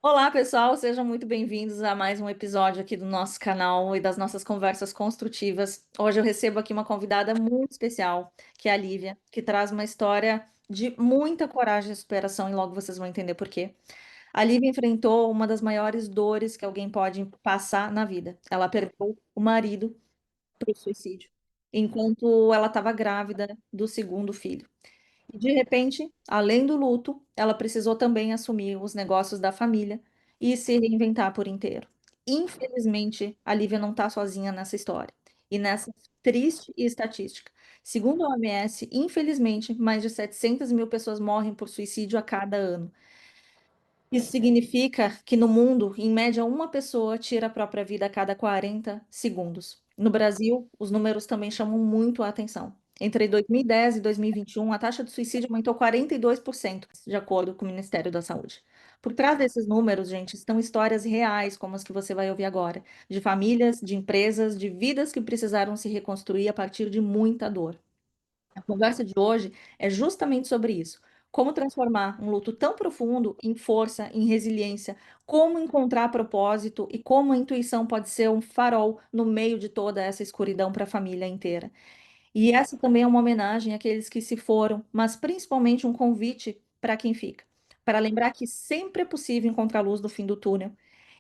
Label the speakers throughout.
Speaker 1: Olá, pessoal, sejam muito bem-vindos a mais um episódio aqui do nosso canal e das nossas conversas construtivas. Hoje eu recebo aqui uma convidada muito especial, que é a Lívia, que traz uma história de muita coragem e superação, e logo vocês vão entender por quê. A Lívia enfrentou uma das maiores dores que alguém pode passar na vida. Ela perdeu o marido para o suicídio, enquanto ela estava grávida do segundo filho. E de repente, além do luto, ela precisou também assumir os negócios da família e se reinventar por inteiro. Infelizmente, a Lívia não está sozinha nessa história e nessa triste estatística. Segundo a OMS, infelizmente, mais de 700 mil pessoas morrem por suicídio a cada ano. Isso significa que no mundo, em média, uma pessoa tira a própria vida a cada 40 segundos. No Brasil, os números também chamam muito a atenção. Entre 2010 e 2021, a taxa de suicídio aumentou 42%, de acordo com o Ministério da Saúde. Por trás desses números, gente, estão histórias reais, como as que você vai ouvir agora, de famílias, de empresas, de vidas que precisaram se reconstruir a partir de muita dor. A conversa de hoje é justamente sobre isso. Como transformar um luto tão profundo em força, em resiliência, como encontrar propósito e como a intuição pode ser um farol no meio de toda essa escuridão para a família inteira. E essa também é uma homenagem àqueles que se foram, mas principalmente um convite para quem fica, para lembrar que sempre é possível encontrar luz no fim do túnel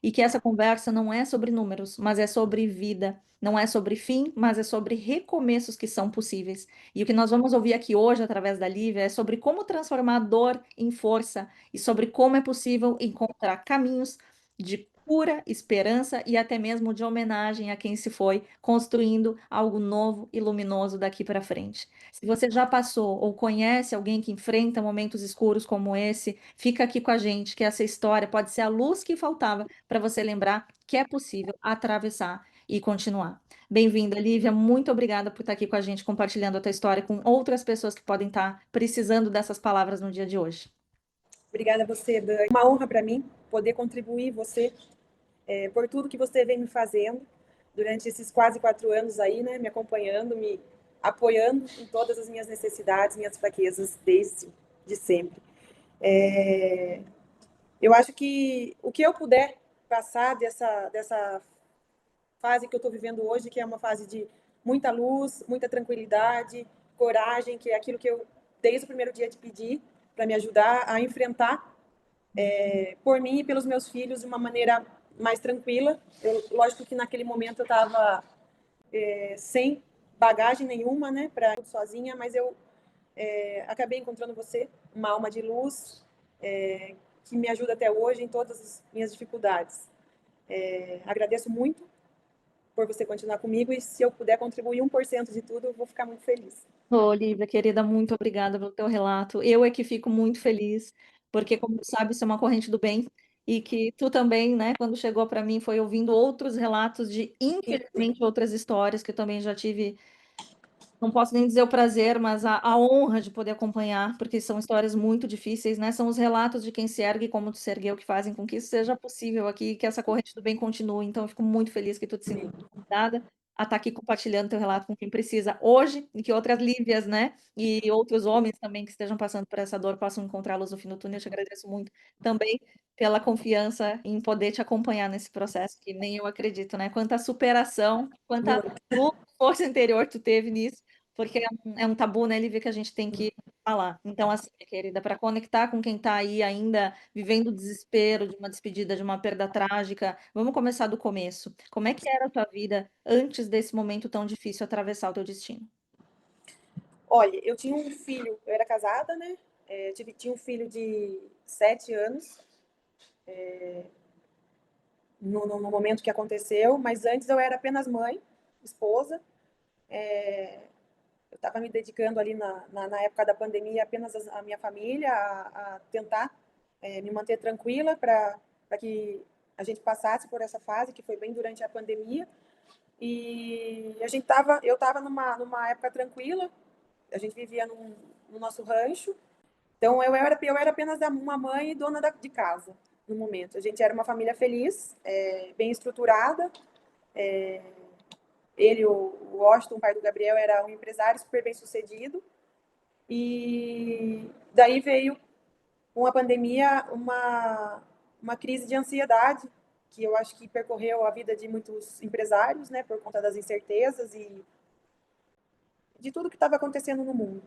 Speaker 1: e que essa conversa não é sobre números, mas é sobre vida, não é sobre fim, mas é sobre recomeços que são possíveis. E o que nós vamos ouvir aqui hoje, através da Lívia, é sobre como transformar a dor em força e sobre como é possível encontrar caminhos de cura, esperança e até mesmo de homenagem a quem se foi, construindo algo novo e luminoso daqui para frente. Se você já passou ou conhece alguém que enfrenta momentos escuros como esse, fica aqui com a gente, que essa história pode ser a luz que faltava para você lembrar que é possível atravessar e continuar. Bem-vinda, Lívia. Muito obrigada por estar aqui com a gente, compartilhando a tua história com outras pessoas que podem estar precisando dessas palavras no dia de hoje.
Speaker 2: Obrigada a você, Dani. Uma honra para mim poder contribuir você por tudo que você vem me fazendo durante esses quase 4 anos aí, né? Me acompanhando, me apoiando em todas as minhas necessidades, minhas fraquezas desde de sempre. Eu acho que o que eu puder passar dessa fase que eu estou vivendo hoje, que é uma fase de muita luz, muita tranquilidade, coragem, que é aquilo que eu desde o primeiro dia te pedi para me ajudar a enfrentar por mim e pelos meus filhos de uma maneira mais tranquila. Lógico que naquele momento eu estava sem bagagem nenhuma, né, para tudo sozinha, mas eu acabei encontrando você, uma alma de luz que me ajuda até hoje em todas as minhas dificuldades. Agradeço muito por você continuar comigo e se eu puder contribuir 1% de tudo, eu vou ficar muito feliz.
Speaker 1: Ô, Lívia, querida, muito obrigada pelo teu relato. Eu é que fico muito feliz, porque, como tu sabe, isso é uma corrente do bem, e que tu também, né, quando chegou para mim, foi ouvindo outros relatos de, infelizmente, outras histórias que eu também já tive. Não posso nem dizer o prazer, mas a honra de poder acompanhar, porque são histórias muito difíceis, né? São os relatos de quem se ergue e como tu se ergueu que fazem com que isso seja possível aqui, que essa corrente do bem continue. Então, eu fico muito feliz que tu te sinta convidada a estar aqui compartilhando teu relato com quem precisa hoje, e que outras Lívias, né? E outros homens também que estejam passando por essa dor possam encontrá-los no fim do túnel. Eu te agradeço muito também pela confiança em poder te acompanhar nesse processo, que nem eu acredito, né? Quanta superação, quanta força interior tu teve nisso, porque é um tabu, né, Lívia, que a gente tem que falar. Então, assim, minha querida, para conectar com quem está aí ainda vivendo o desespero de uma despedida, de uma perda trágica, vamos começar do começo. Como é que era a tua vida antes desse momento tão difícil atravessar o teu destino?
Speaker 2: Olha, eu tinha um filho, eu era casada, né? Tinha um filho de 7 anos no momento que aconteceu, mas antes eu era apenas mãe, esposa. Eu estava me dedicando ali na época da pandemia apenas à minha família, a tentar me manter tranquila para que a gente passasse por essa fase, que foi bem durante a pandemia. E eu estava numa época tranquila, a gente vivia no nosso rancho. Então, eu era apenas uma mãe e dona de casa no momento. A gente era uma família feliz, bem estruturada. O Washington, o pai do Gabriel, era um empresário super bem sucedido. E daí veio com a pandemia uma crise de ansiedade, que eu acho que percorreu a vida de muitos empresários, né, por conta das incertezas e de tudo que estava acontecendo no mundo.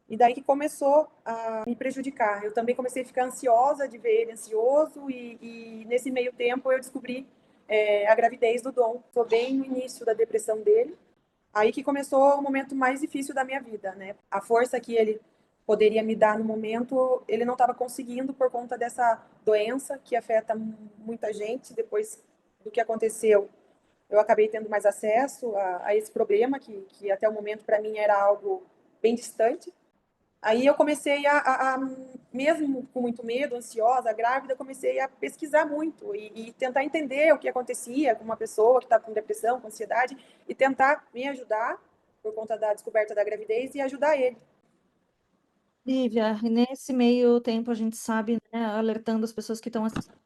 Speaker 2: E daí que começou a me prejudicar. Eu também comecei a ficar ansiosa de ver ele ansioso e nesse meio tempo eu descobri a gravidez do Dom. Estou bem no início da depressão dele. Aí que começou o momento mais difícil da minha vida, né? A força que ele poderia me dar no momento, ele não estava conseguindo por conta dessa doença que afeta muita gente. Depois do que aconteceu, eu acabei tendo mais acesso a esse problema que até o momento para mim era algo bem distante. Aí eu comecei mesmo com muito medo, ansiosa, grávida, comecei a pesquisar muito e tentar entender o que acontecia com uma pessoa que está com depressão, com ansiedade, e tentar me ajudar por conta da descoberta da gravidez e ajudar ele.
Speaker 1: Lívia, e nesse meio tempo a gente sabe, né, alertando as pessoas que estão assistindo,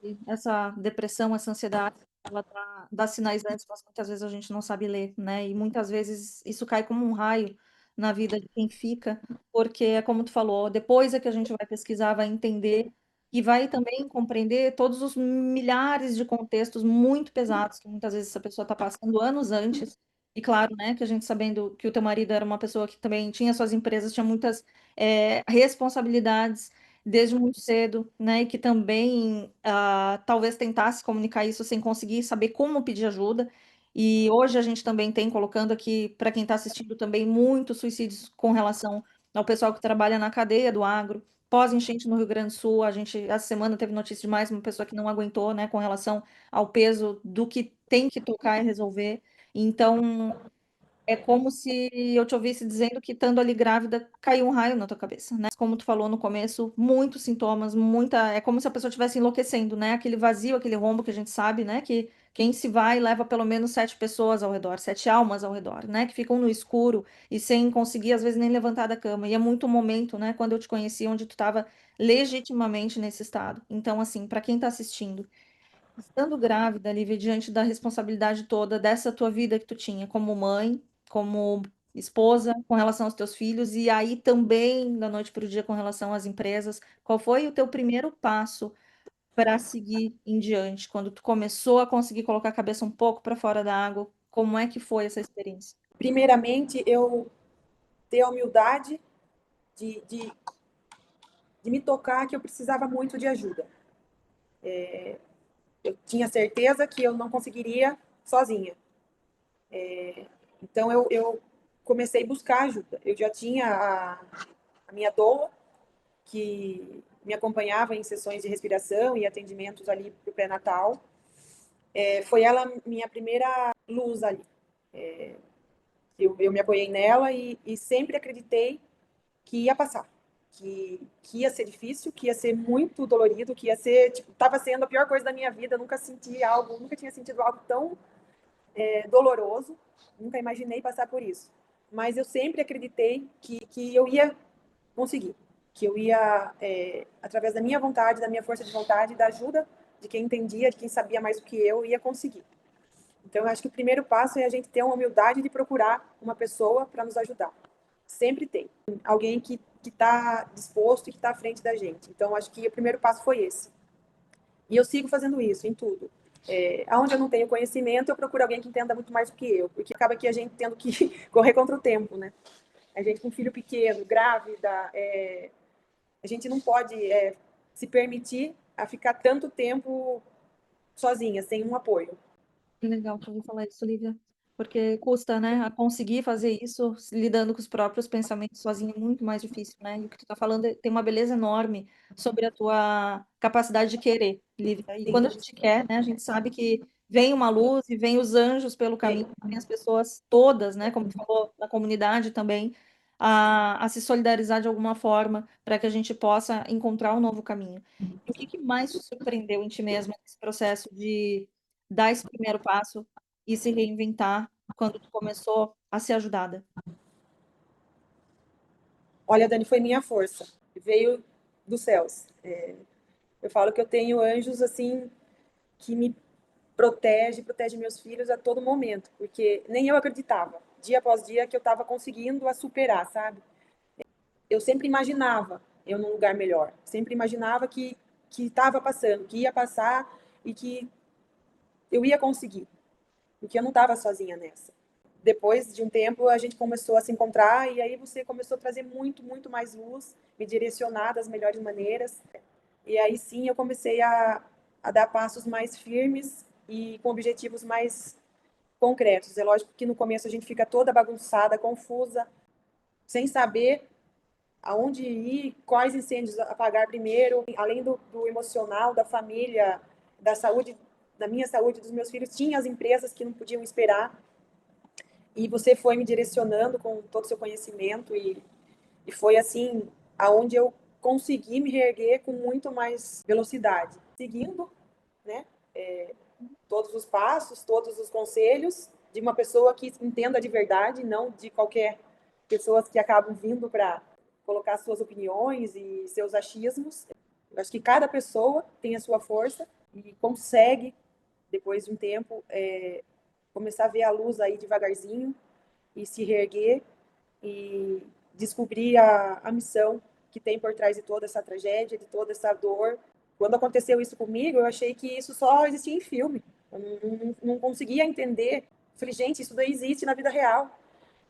Speaker 1: que essa depressão, essa ansiedade, ela dá sinais antes, mas muitas vezes a gente não sabe ler, né? E muitas vezes isso cai como um raio na vida de quem fica, porque é como tu falou, depois é que a gente vai pesquisar, vai entender e vai também compreender todos os milhares de contextos muito pesados que muitas vezes essa pessoa está passando anos antes. E claro, né, que a gente sabendo que o teu marido era uma pessoa que também tinha suas empresas, tinha muitas responsabilidades desde muito cedo, né? E que também talvez tentasse comunicar isso sem conseguir saber como pedir ajuda. E hoje a gente também tem, colocando aqui para quem está assistindo também, muitos suicídios com relação ao pessoal que trabalha na cadeia do agro. Pós-enchente no Rio Grande do Sul, a gente, essa semana, teve notícia de mais uma pessoa que não aguentou, né, com relação ao peso do que tem que tocar e resolver. Então, é como se eu te ouvisse dizendo que, estando ali grávida, caiu um raio na tua cabeça, né? Como tu falou no começo, muitos sintomas, muita. É como se a pessoa estivesse enlouquecendo, né? Aquele vazio, aquele rombo que a gente sabe, né? Que quem se vai leva pelo menos 7 pessoas ao redor, 7 almas ao redor, né? Que ficam no escuro e sem conseguir, às vezes, nem levantar da cama. E é muito momento, né? Quando eu te conheci, onde tu estava legitimamente nesse estado. Então, assim, para quem está assistindo. Estando grávida, Lívia, diante da responsabilidade toda dessa tua vida que tu tinha como mãe, como esposa, com relação aos teus filhos, e aí também da noite para o dia com relação às empresas, qual foi o teu primeiro passo para seguir em diante? Quando tu começou a conseguir colocar a cabeça um pouco para fora da água, como é que foi essa experiência?
Speaker 2: Primeiramente, eu ter a humildade de, de, de me tocar que eu precisava muito de ajuda. Eu tinha certeza que eu não conseguiria sozinha. Então, eu comecei a buscar ajuda. Eu já tinha a minha doula, que me acompanhava em sessões de respiração e atendimentos ali para o pré-natal. Foi ela minha primeira luz ali. Eu me apoiei nela e sempre acreditei que ia passar, que ia ser difícil, que ia ser muito dolorido, que ia ser, tipo, estava sendo a pior coisa da minha vida. Nunca senti algo, nunca tinha sentido algo tão doloroso, nunca imaginei passar por isso. Mas eu sempre acreditei que eu ia conseguir, que eu ia, através da minha vontade, da minha força de vontade, da ajuda de quem entendia, de quem sabia mais do que eu, ia conseguir. Então, eu acho que o primeiro passo é a gente ter uma humildade de procurar uma pessoa para nos ajudar. Sempre tem alguém que está disposto e que está à frente da gente. Então, acho que o primeiro passo foi esse. E eu sigo fazendo isso em tudo. Aonde eu não tenho conhecimento, eu procuro alguém que entenda muito mais do que eu, porque acaba que a gente tendo que correr contra o tempo, né? A gente com filho pequeno, grávida, a gente não pode se permitir a ficar tanto tempo sozinha, sem um apoio.
Speaker 1: Que legal que eu ouvi falar isso, Lívia. Porque custa, né? A conseguir fazer isso lidando com os próprios pensamentos sozinho é muito mais difícil, né? E o que tu tá falando tem uma beleza enorme sobre a tua capacidade de querer, Lívia. E quando a gente quer, né? A gente sabe que vem uma luz e vem os anjos pelo caminho, vem as pessoas todas, né? Como tu falou, na comunidade também, a se solidarizar de alguma forma para que a gente possa encontrar um novo caminho. E o que mais te surpreendeu em ti mesma nesse processo de dar esse primeiro passo e se reinventar quando tu começou a ser ajudada?
Speaker 2: Olha, Dani, foi minha força. Veio dos céus. Eu falo que eu tenho anjos assim que me protege meus filhos a todo momento, porque nem eu acreditava, dia após dia, que eu estava conseguindo a superar, sabe? Eu sempre imaginava eu num lugar melhor, sempre imaginava que estava passando, que ia passar e que eu ia conseguir, porque eu não estava sozinha nessa. Depois de um tempo, a gente começou a se encontrar e aí você começou a trazer muito, muito mais luz, me direcionar das melhores maneiras. E aí sim eu comecei a dar passos mais firmes e com objetivos mais concretos. É lógico que no começo a gente fica toda bagunçada, confusa, sem saber aonde ir, quais incêndios apagar primeiro, além do emocional, da família, da saúde, da minha saúde, dos meus filhos, tinha as empresas que não podiam esperar. E você foi me direcionando com todo o seu conhecimento e foi assim aonde eu consegui me reerguer com muito mais velocidade, seguindo, né, todos os passos, todos os conselhos de uma pessoa que entenda de verdade, não de qualquer pessoas que acabam vindo para colocar suas opiniões e seus achismos. Eu acho que cada pessoa tem a sua força e consegue, depois de um tempo, começar a ver a luz aí devagarzinho e se reerguer e descobrir a missão que tem por trás de toda essa tragédia, de toda essa dor. Quando aconteceu isso comigo, eu achei que isso só existia em filme. Eu não conseguia entender. Falei, gente, isso daí existe na vida real.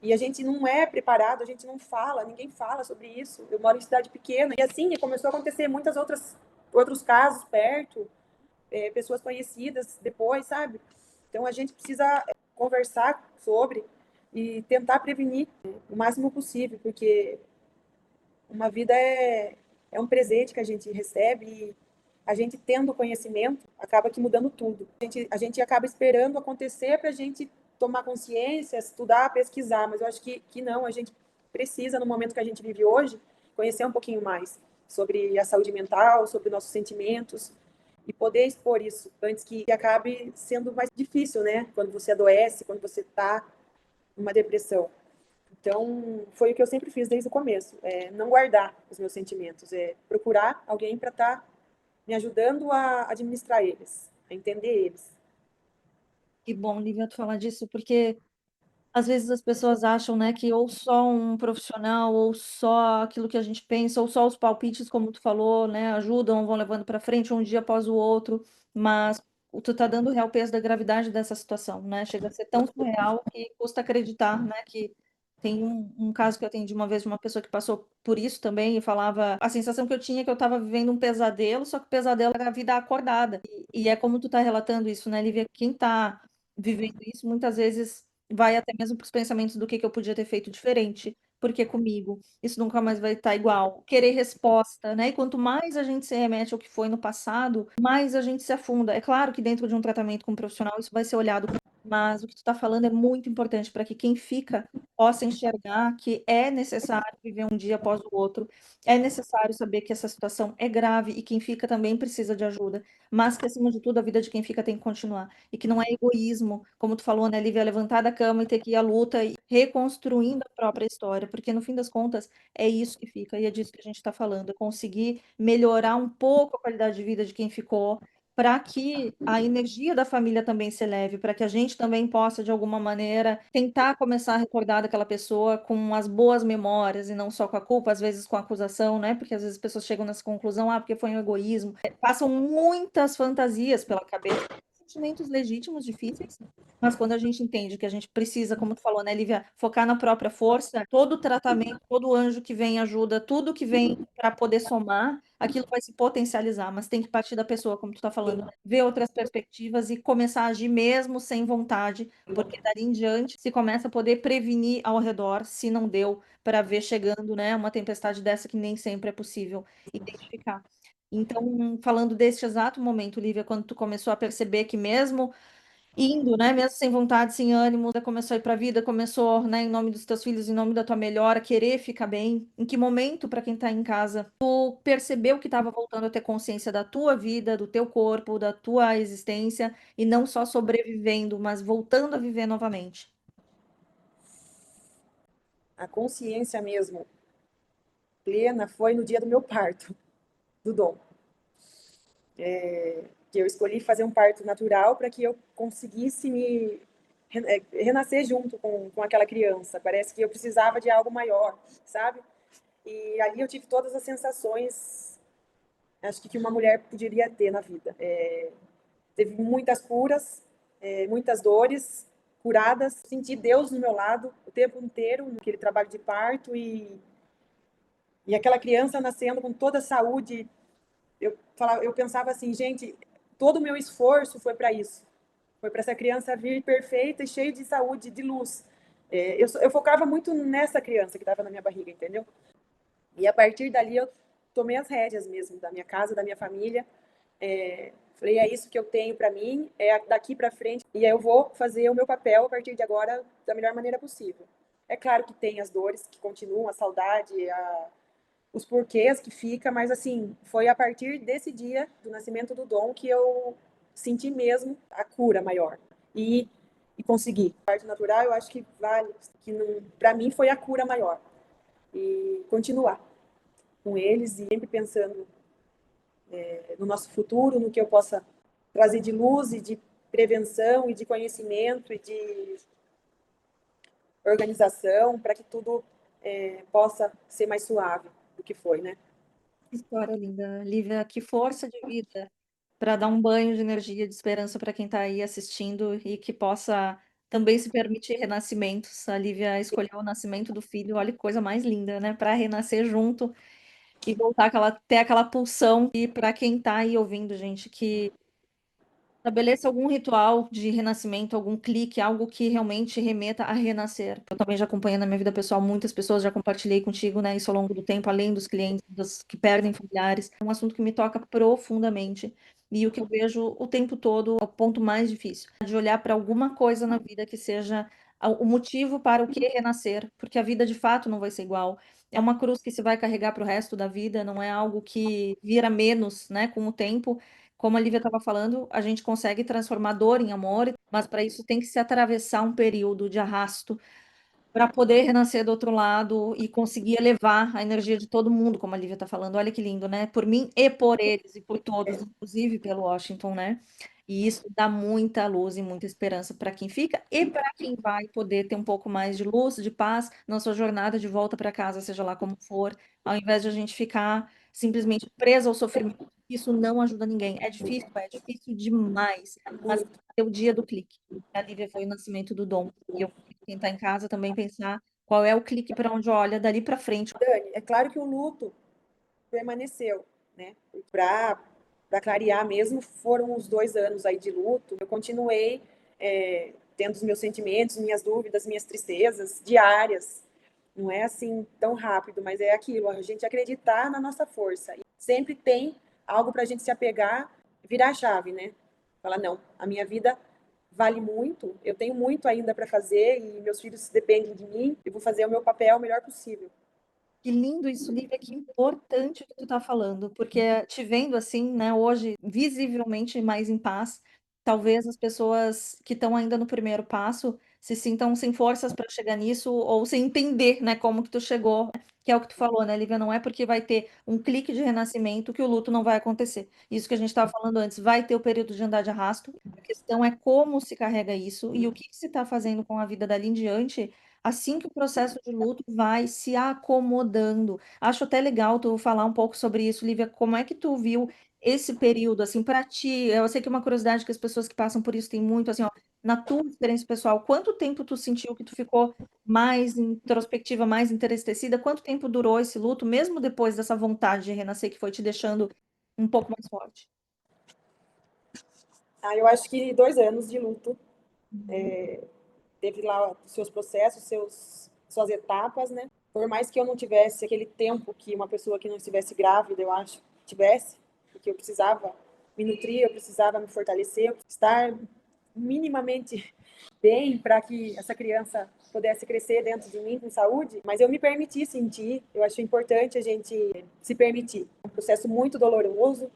Speaker 2: E a gente não é preparado, a gente não fala, ninguém fala sobre isso. Eu moro em cidade pequena. E assim, começou a acontecer muitas outros casos perto, pessoas conhecidas depois, sabe? Então a gente precisa conversar sobre e tentar prevenir o máximo possível, porque uma vida é um presente que a gente recebe e a gente tendo conhecimento acaba que mudando tudo. A gente acaba esperando acontecer para a gente tomar consciência, estudar, pesquisar, mas eu acho que não, a gente precisa, no momento que a gente vive hoje, conhecer um pouquinho mais sobre a saúde mental, sobre nossos sentimentos e poder expor isso antes que acabe sendo mais difícil, né? Quando você adoece, quando você está numa depressão. Então, foi o que eu sempre fiz desde o começo, não guardar os meus sentimentos, procurar alguém para estar me ajudando a administrar eles, a entender eles.
Speaker 1: Que bom, Lívia, tu falar disso, porque às vezes as pessoas acham, né, que ou só um profissional, ou só aquilo que a gente pensa, ou só os palpites, como tu falou, né, ajudam, vão levando para frente um dia após o outro, mas tu tá dando o real peso da gravidade dessa situação, né? Chega a ser tão surreal que custa acreditar, né, que tem um caso que eu atendi uma vez de uma pessoa que passou por isso também e falava a sensação que eu tinha é que eu estava vivendo um pesadelo, só que o pesadelo era a vida acordada. E é como tu tá relatando isso, né, Lívia? Quem tá vivendo isso muitas vezes vai até mesmo para os pensamentos do que eu podia ter feito diferente, porque comigo isso nunca mais vai estar igual. Querer resposta, né? E quanto mais a gente se remete ao que foi no passado, mais a gente se afunda. É claro que dentro de um tratamento com um profissional isso vai ser olhado, mas o que tu está falando é muito importante para que quem fica possa enxergar que é necessário viver um dia após o outro, é necessário saber que essa situação é grave e quem fica também precisa de ajuda, mas que acima de tudo a vida de quem fica tem que continuar e que não é egoísmo, como tu falou, né, Lívia, levantar da cama e ter que ir à luta e reconstruindo a própria história, porque no fim das contas é isso que fica e é disso que a gente está falando, é conseguir melhorar um pouco a qualidade de vida de quem ficou, para que a energia da família também se eleve, para que a gente também possa, de alguma maneira, tentar começar a recordar daquela pessoa com as boas memórias e não só com a culpa, às vezes com a acusação, né? Porque às vezes as pessoas chegam nessa conclusão, porque foi um egoísmo. Passam muitas fantasias pela cabeça, sentimentos legítimos, difíceis, mas quando a gente entende que a gente precisa, como tu falou, né, Lívia, focar na própria força, todo tratamento, todo anjo que vem ajuda, tudo que vem para poder somar, aquilo vai se potencializar, mas tem que partir da pessoa, como tu tá falando, né? Ver outras perspectivas e começar a agir mesmo sem vontade, porque dali em diante se começa a poder prevenir ao redor, se não deu para ver chegando, né, uma tempestade dessa que nem sempre é possível identificar. Então, falando deste exato momento, Lívia, quando tu começou a perceber que mesmo indo, né, mesmo sem vontade, sem ânimo, começou a ir para a vida, começou, né, em nome dos teus filhos, em nome da tua melhora, querer ficar bem. Em que momento, para quem está em casa, tu percebeu que estava voltando a ter consciência da tua vida, do teu corpo, da tua existência, e não só sobrevivendo, mas voltando a viver novamente?
Speaker 2: A consciência mesmo plena foi no dia do meu parto, do Dom. Que eu escolhi fazer um parto natural para que eu conseguisse me renascer junto com aquela criança. Parece que eu precisava de algo maior, sabe? E ali eu tive todas as sensações acho que uma mulher poderia ter na vida. Teve muitas curas, muitas dores curadas, senti Deus no meu lado o tempo inteiro, naquele trabalho de parto, e aquela criança nascendo com toda a saúde. Eu pensava assim, gente, todo o meu esforço foi para isso. Foi para essa criança vir perfeita e cheia de saúde, de luz. Eu focava muito nessa criança que estava na minha barriga, entendeu? E a partir dali eu tomei as rédeas mesmo da minha casa, da minha família. Falei, é isso que eu tenho para mim, é daqui para frente, e eu vou fazer o meu papel a partir de agora da melhor maneira possível. É claro que tem as dores que continuam, a saudade, os porquês que fica, mas assim, foi a partir desse dia do nascimento do Dom que eu senti mesmo a cura maior. E, e consegui. A parte natural, eu acho que vale, que para mim foi a cura maior. E continuar com eles e sempre pensando no nosso futuro, no que eu possa trazer de luz e de prevenção e de conhecimento e de organização para que tudo possa ser mais suave do que foi, né?
Speaker 1: Que história linda. Lívia, que força de vida para dar um banho de energia, de esperança para quem está aí assistindo e que possa também se permitir renascimentos. A Lívia escolheu o nascimento do filho, olha que coisa mais linda, né? Para renascer junto e voltar ter aquela pulsão. E para quem está aí ouvindo, gente, que estabeleça algum ritual de renascimento, algum clique, algo que realmente remeta a renascer. Eu também já acompanhei na minha vida pessoal, muitas pessoas já compartilhei contigo, né, isso ao longo do tempo, além dos clientes que perdem familiares. É um assunto que me toca profundamente. E o que eu vejo o tempo todo é o ponto mais difícil, de olhar para alguma coisa na vida que seja o motivo para o que renascer, porque a vida de fato não vai ser igual. É uma cruz que se vai carregar para o resto da vida, não é algo que vira menos, né, com o tempo. Como a Lívia estava falando, a gente consegue transformar dor em amor, mas para isso tem que se atravessar um período de arrasto para poder renascer do outro lado e conseguir elevar a energia de todo mundo, como a Lívia está falando. Olha que lindo, né? Por mim e por eles e por todos, inclusive pelo Washington, né? E isso dá muita luz e muita esperança para quem fica e para quem vai poder ter um pouco mais de luz, de paz na sua jornada de volta para casa, seja lá como for, ao invés de a gente ficar simplesmente presa ao sofrimento. Isso não ajuda ninguém. É difícil demais. Mas é o dia do clique. A Lívia foi o nascimento do Dom. E eu quem está em casa também pensar qual é o clique para onde olha dali para frente.
Speaker 2: Dani, é claro que o luto permaneceu, né? Para clarear mesmo, foram os 2 anos aí de luto. Eu continuei tendo os meus sentimentos, minhas dúvidas, minhas tristezas diárias. Não é assim tão rápido, mas é aquilo, a gente acreditar na nossa força. E sempre tem algo para a gente se apegar, virar a chave, né? Falar, não, a minha vida vale muito, eu tenho muito ainda para fazer e meus filhos dependem de mim, eu vou fazer o meu papel o melhor possível.
Speaker 1: Que lindo isso, Lívia, que importante o que tu tá falando, porque te vendo assim, né, hoje, visivelmente mais em paz, talvez as pessoas que estão ainda no primeiro passo se sintam sem forças para chegar nisso ou sem entender, né, como que tu chegou, que é o que tu falou, né, Lívia, não é porque vai ter um clique de renascimento que o luto não vai acontecer. Isso que a gente estava falando antes, vai ter o período de andar de arrasto, a questão é como se carrega isso e o que se está fazendo com a vida dali em diante assim que o processo de luto vai se acomodando. Acho até legal tu falar um pouco sobre isso, Lívia. Como é que tu viu esse período, assim, para ti? Eu sei que é uma curiosidade que as pessoas que passam por isso têm muito, assim, ó, na tua experiência pessoal, quanto tempo tu sentiu que tu ficou mais introspectiva, mais entristecida? Quanto tempo durou esse luto, mesmo depois dessa vontade de renascer que foi te deixando um pouco mais forte?
Speaker 2: Eu acho que 2 anos de luto, teve lá os seus processos, suas etapas, né? Por mais que eu não tivesse aquele tempo que uma pessoa que não estivesse grávida, eu acho, tivesse, porque eu precisava me nutrir, eu precisava me fortalecer, estar minimamente bem para que essa criança pudesse crescer dentro de mim com saúde, mas eu me permiti sentir, eu acho importante a gente se permitir. É um processo muito doloroso,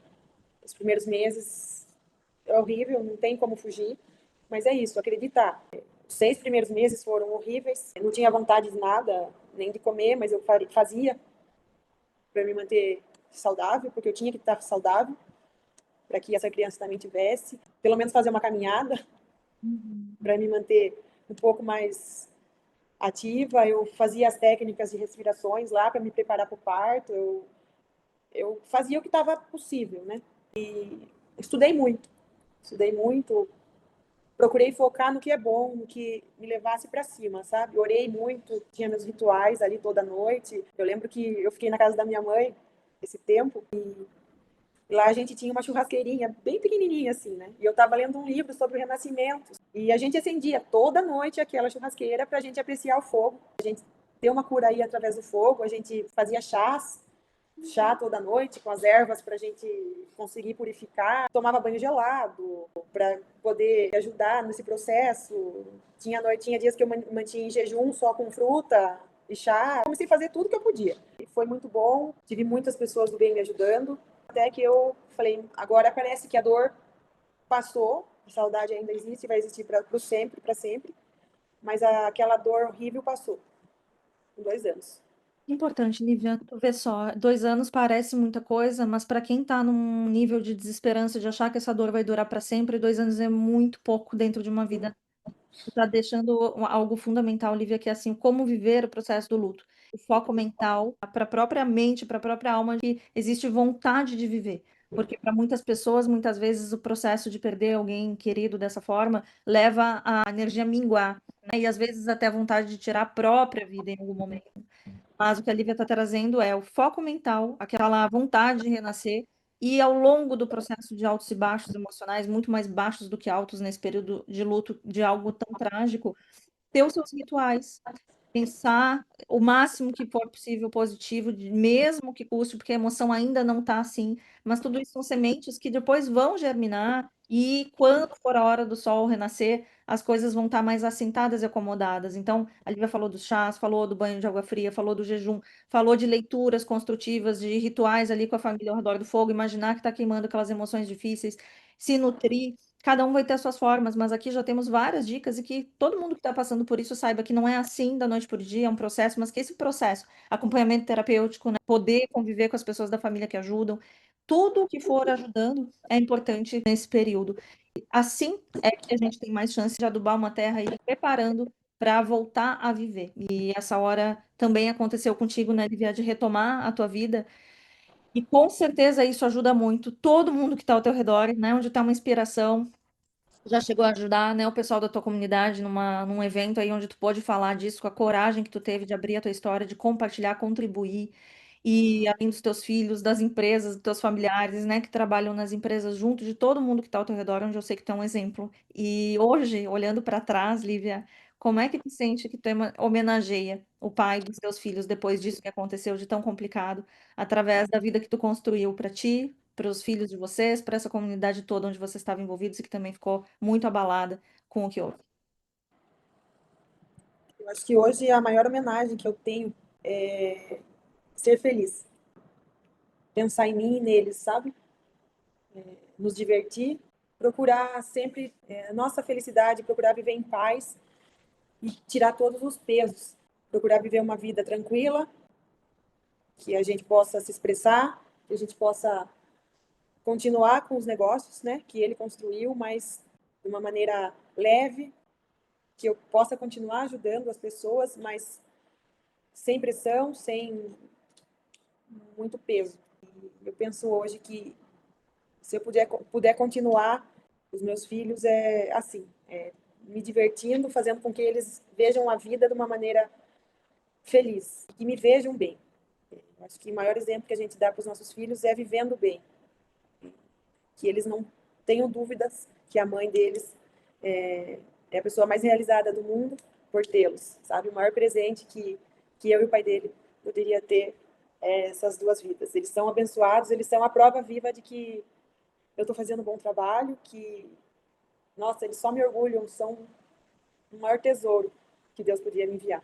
Speaker 2: os primeiros meses é horrível, não tem como fugir, mas é isso, acreditar. Os 6 primeiros meses foram horríveis, eu não tinha vontade de nada, nem de comer, mas eu fazia para me manter saudável, porque eu tinha que estar saudável, para que essa criança também tivesse, pelo menos fazer uma caminhada,
Speaker 1: Uhum.
Speaker 2: para me manter um pouco mais ativa. Eu fazia as técnicas de respirações lá para me preparar para o parto. eu fazia o que estava possível, né? E estudei muito, procurei focar no que é bom, no que me levasse para cima, sabe? Orei muito, tinha meus rituais ali toda noite. Eu lembro que eu fiquei na casa da minha mãe esse tempo e lá a gente tinha uma churrasqueirinha bem pequenininha assim, né? E eu estava lendo um livro sobre o Renascimento e a gente acendia toda noite aquela churrasqueira para a gente apreciar o fogo. A gente ter uma cura aí através do fogo, a gente fazia chá toda noite com as ervas para a gente conseguir purificar, tomava banho gelado para poder ajudar nesse processo. Tinha dias que eu mantinha em jejum só com fruta e chá. Comecei a fazer tudo que eu podia. E foi muito bom, tive muitas pessoas do bem me ajudando, até que eu falei, agora parece que a dor passou, a saudade ainda existe, vai existir para sempre, mas aquela dor horrível passou em 2 anos.
Speaker 1: Importante, Lívia, tu vê só, 2 anos parece muita coisa, mas para quem está num nível de desesperança, de achar que essa dor vai durar para sempre, 2 anos é muito pouco dentro de uma vida. Tu tá deixando algo fundamental, Lívia, que é assim, como viver o processo do luto. O foco mental para a própria mente, para a própria alma, que existe vontade de viver. Porque para muitas pessoas, muitas vezes, o processo de perder alguém querido dessa forma leva a energia a minguar, né? E às vezes até a vontade de tirar a própria vida em algum momento. Mas o que a Lívia está trazendo é o foco mental, aquela vontade de renascer, e ao longo do processo de altos e baixos emocionais, muito mais baixos do que altos nesse período de luto de algo tão trágico, ter os seus rituais, pensar o máximo que for possível positivo, mesmo que custe, porque a emoção ainda não está assim, mas tudo isso são sementes que depois vão germinar e quando for a hora do sol renascer, as coisas vão estar mais assentadas e acomodadas. Então, a Lívia falou dos chás, falou do banho de água fria, falou do jejum, falou de leituras construtivas, de rituais ali com a família ao redor do fogo, imaginar que está queimando aquelas emoções difíceis, se nutrir. Cada um vai ter as suas formas, mas aqui já temos várias dicas e que todo mundo que está passando por isso saiba que não é assim da noite para o dia, é um processo, mas que esse processo, acompanhamento terapêutico, né, poder conviver com as pessoas da família que ajudam, tudo o que for ajudando é importante nesse período. Assim é que a gente tem mais chance de adubar uma terra e ir preparando para voltar a viver. E essa hora também aconteceu contigo, né, Livia, de retomar a tua vida. E com certeza isso ajuda muito todo mundo que está ao teu redor, né, onde está uma inspiração, já chegou a ajudar, né, o pessoal da tua comunidade num evento aí onde tu pôde falar disso, com a coragem que tu teve de abrir a tua história, de compartilhar, contribuir, e além dos teus filhos, das empresas, dos teus familiares, né, que trabalham nas empresas junto de todo mundo que está ao teu redor, onde eu sei que tu é um exemplo. E hoje, olhando para trás, Lívia, como é que tu sente que tu homenageia o pai dos teus filhos depois disso que aconteceu de tão complicado, através da vida que tu construiu para ti, para os filhos de vocês, para essa comunidade toda onde vocês estavam envolvidos e que também ficou muito abalada com o que houve?
Speaker 2: Eu acho que hoje a maior homenagem que eu tenho é ser feliz, pensar em mim e neles, sabe? Nos divertir, procurar sempre nossa felicidade, procurar viver em paz e tirar todos os pesos, procurar viver uma vida tranquila, que a gente possa se expressar, que a gente possa continuar com os negócios, né, que ele construiu, mas de uma maneira leve, que eu possa continuar ajudando as pessoas, mas sem pressão, sem muito peso. Eu penso hoje que se eu puder continuar os meus filhos é assim, me divertindo, fazendo com que eles vejam a vida de uma maneira feliz, que me vejam bem. Acho que o maior exemplo que a gente dá para os nossos filhos é vivendo bem, que eles não tenham dúvidas que a mãe deles é a pessoa mais realizada do mundo por tê-los, sabe? O maior presente que eu e o pai dele poderia ter é essas duas vidas. Eles são abençoados, eles são a prova viva de que eu estou fazendo um bom trabalho, que, nossa, eles só me orgulham, são o maior tesouro que Deus podia me enviar.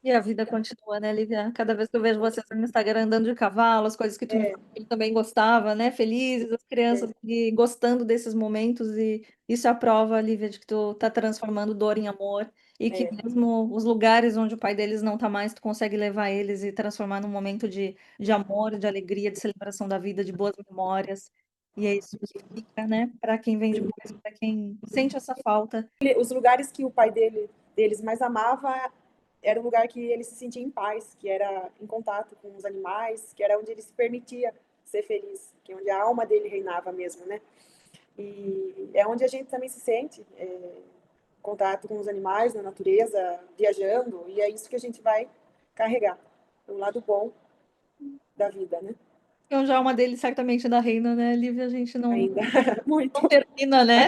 Speaker 1: E a vida continua, né, Lívia? Cada vez que eu vejo vocês no Instagram andando de cavalo, as coisas que tu me
Speaker 2: É,
Speaker 1: falou, que ele também gostava, né? Felizes, as crianças
Speaker 2: é,
Speaker 1: e gostando desses momentos, e isso é a prova, Lívia, de que tu tá transformando dor em amor, e que
Speaker 2: é.
Speaker 1: mesmo os lugares onde o pai deles não tá mais, tu consegue levar eles e transformar num momento de amor, de alegria, de celebração da vida, de boas memórias. E é isso que fica, né? Para quem vem depois, para quem sente essa falta.
Speaker 2: Os lugares que o pai deles mais amava era um lugar que ele se sentia em paz, que era em contato com os animais, que era onde ele se permitia ser feliz, que é onde a alma dele reinava mesmo, né? E é onde a gente também se sente, contato com os animais, na natureza, viajando, e é isso que a gente vai carregar, o lado bom da vida, né?
Speaker 1: Então, já uma deles certamente da reina, né, Lívia? A gente não,
Speaker 2: Ainda muito.
Speaker 1: não termina, né?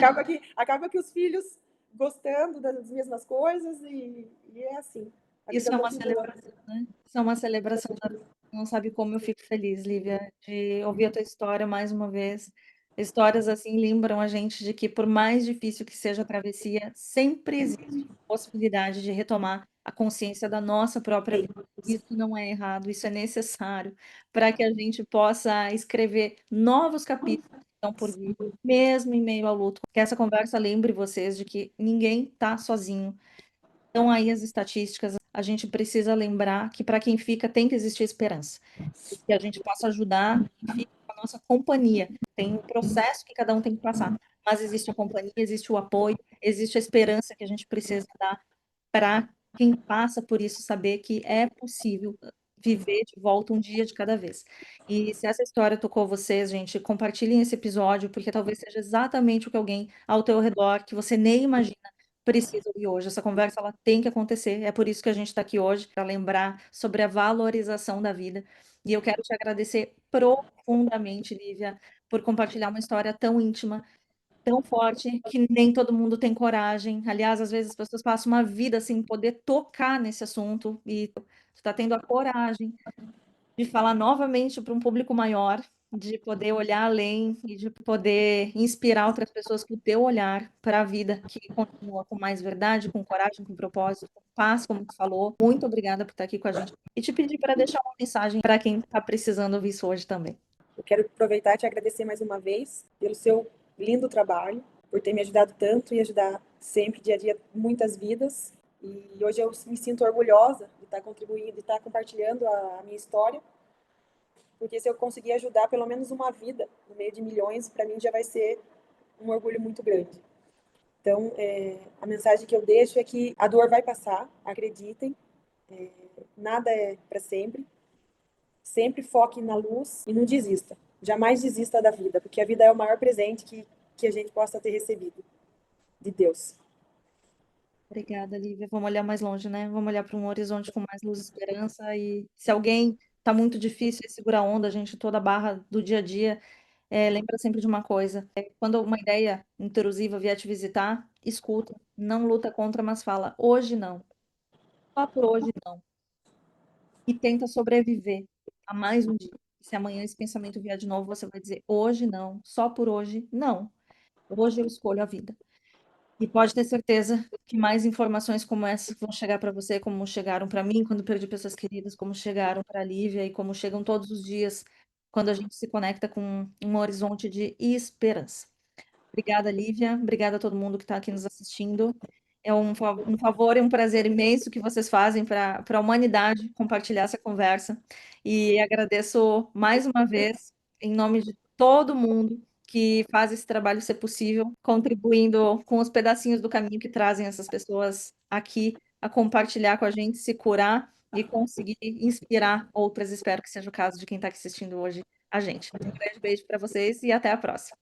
Speaker 2: Acaba que os filhos gostando das mesmas coisas e é assim. A
Speaker 1: Isso
Speaker 2: vida
Speaker 1: é uma
Speaker 2: continua.
Speaker 1: celebração, né? Isso é uma celebração da vida. Não sabe como eu fico feliz, Lívia, de ouvir a tua história mais uma vez. Histórias assim lembram a gente de que, por mais difícil que seja a travessia, sempre existe a possibilidade de retomar a consciência da nossa própria vida. Isso não é errado, isso é necessário para que a gente possa escrever novos capítulos que estão por vir, mesmo em meio ao luto. Que essa conversa lembre vocês de que ninguém está sozinho. Então, aí as estatísticas, a gente precisa lembrar que para quem fica tem que existir esperança. Que a gente possa ajudar quem fica com a nossa companhia. Tem um processo que cada um tem que passar, mas existe a companhia, existe o apoio, existe a esperança que a gente precisa dar para quem passa por isso saber que é possível viver de volta um dia de cada vez. E se essa história tocou vocês, gente, compartilhem esse episódio, porque talvez seja exatamente o que alguém ao teu redor, que você nem imagina, precisa ouvir hoje. Essa conversa ela tem que acontecer. É por isso que a gente está aqui hoje, para lembrar sobre a valorização da vida. E eu quero te agradecer profundamente, Lívia, por compartilhar uma história tão íntima, tão forte, que nem todo mundo tem coragem. Aliás, às vezes as pessoas passam uma vida sem poder tocar nesse assunto, e tu está tendo a coragem de falar novamente para um público maior, de poder olhar além e de poder inspirar outras pessoas com o teu olhar para a vida, que continua com mais verdade, com coragem, com propósito, com paz, como tu falou. Muito obrigada por estar aqui com a gente. E te pedir para deixar uma mensagem para quem está precisando ouvir isso hoje também.
Speaker 2: Eu quero aproveitar e te agradecer mais uma vez pelo seu lindo trabalho, por ter me ajudado tanto e ajudar sempre, dia a dia, muitas vidas. E hoje eu me sinto orgulhosa de estar contribuindo, de estar compartilhando a minha história, porque se eu conseguir ajudar pelo menos uma vida no meio de milhões, para mim já vai ser um orgulho muito grande. Então, a mensagem que eu deixo é que a dor vai passar, acreditem, nada é para sempre. Sempre foque na luz e não desista. Jamais desista da vida, porque a vida é o maior presente que a gente possa ter recebido de Deus.
Speaker 1: Obrigada, Lívia. Vamos olhar mais longe, né? Vamos olhar para um horizonte com mais luz e esperança. E se alguém está muito difícil e segura a onda, a gente, toda a barra do dia a dia, lembra sempre de uma coisa: quando uma ideia intrusiva vier te visitar, escuta, não luta contra, mas fala, hoje não, só por hoje não. E tenta sobreviver a mais um dia. Se amanhã esse pensamento vier de novo, você vai dizer, hoje não, só por hoje não. Hoje eu escolho a vida. E pode ter certeza que mais informações como essa vão chegar para você, como chegaram para mim quando perdi pessoas queridas, como chegaram para a Lívia e como chegam todos os dias quando a gente se conecta com um horizonte de esperança. Obrigada, Lívia. Obrigada a todo mundo que está aqui nos assistindo. É um favor e um prazer imenso que vocês fazem para a humanidade compartilhar essa conversa. E agradeço mais uma vez, em nome de todo mundo que faz esse trabalho ser possível, contribuindo com os pedacinhos do caminho que trazem essas pessoas aqui a compartilhar com a gente, se curar e conseguir inspirar outras. Espero que seja o caso de quem está aqui assistindo hoje a gente. Um grande beijo para vocês e até a próxima.